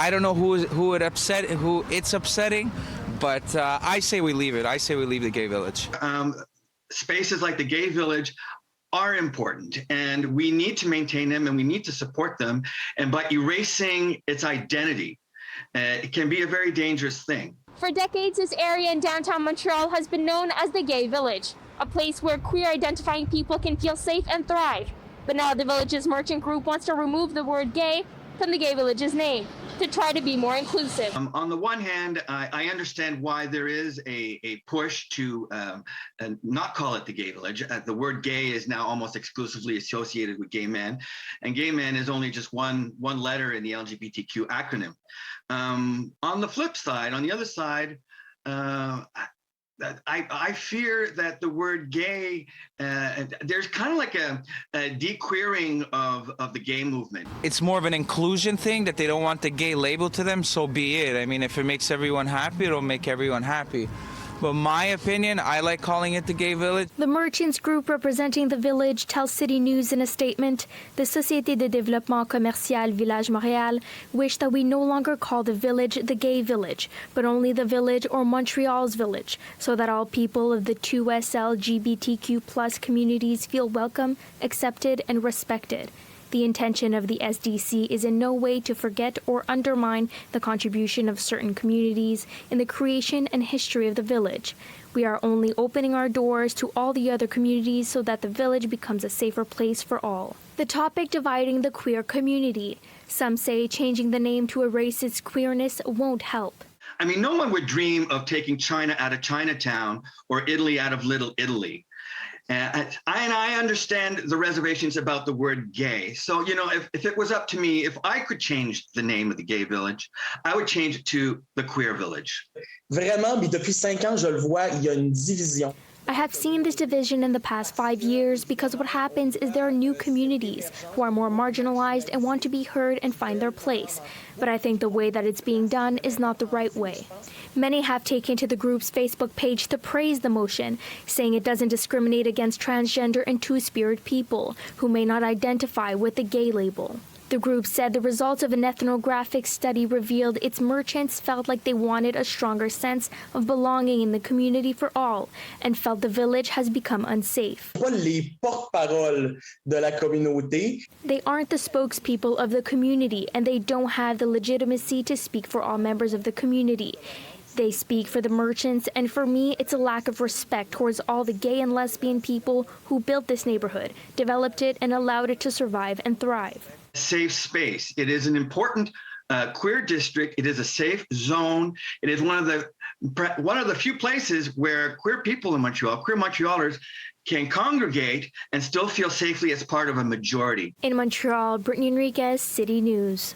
I don't know who it's upsetting, but I say we leave it. I say we leave the gay village. Spaces like the gay village are important, and we need to maintain them and we need to support them. And by erasing its identity, it can be a very dangerous thing. For decades, this area in downtown Montreal has been known as the Gay Village, a place where queer-identifying people can feel safe and thrive. But now the village's merchant group wants to remove the word gay from the Gay Village's name to try to be more inclusive. On the one hand, I understand why there is a push to not call it the Gay Village. The word gay is now almost exclusively associated with gay men, and gay men is only just one letter in the LGBTQ acronym. On the flip side, on the other side, I fear that the word gay, there's kind of like a de-queering of the gay movement. It's more of an inclusion thing that they don't want the gay label to them, so be it. I mean, if it makes everyone happy, it'll make everyone happy. But my opinion, I like calling it the Gay Village. The merchants group representing the village tells City News in a statement, the Société de Développement Commercial Village Montréal wish that we no longer call the village the Gay Village, but only the village or Montreal's village, so that all people of the 2S LGBTQ+ communities feel welcome, accepted, and respected. The intention of the SDC is in no way to forget or undermine the contribution of certain communities in the creation and history of the village. We are only opening our doors to all the other communities so that the village becomes a safer place for all. The topic dividing the queer community. Some say changing the name to erase its queerness won't help. I mean, no one would dream of taking China out of Chinatown or Italy out of Little Italy. And I understand the reservations about the word gay. So, you know, if it was up to me, if I could change the name of the Gay Village, I would change it to the Queer Village. Vraiment, mais depuis 5 ans, je le vois, il y a une division. I have seen this division in the past 5 years because what happens is there are new communities who are more marginalized and want to be heard and find their place. But I think the way that it's being done is not the right way. Many have taken to the group's Facebook page to praise the motion, saying it doesn't discriminate against transgender and two-spirit people who may not identify with the gay label. The group said the results of an ethnographic study revealed its merchants felt like they wanted a stronger sense of belonging in the community for all and felt the village has become unsafe. Les porte-parole de la communauté. They aren't the spokespeople of the community and they don't have the legitimacy to speak for all members of the community. They speak for the merchants, and for me, it's a lack of respect towards all the gay and lesbian people who built this neighborhood, developed it, and allowed it to survive and thrive. Safe space. It is an important queer district. It is a safe zone. It is one of the few places where queer people in Montreal, queer Montrealers, can congregate and still feel safely as part of a majority. In Montreal, Brittany Enriquez, City News.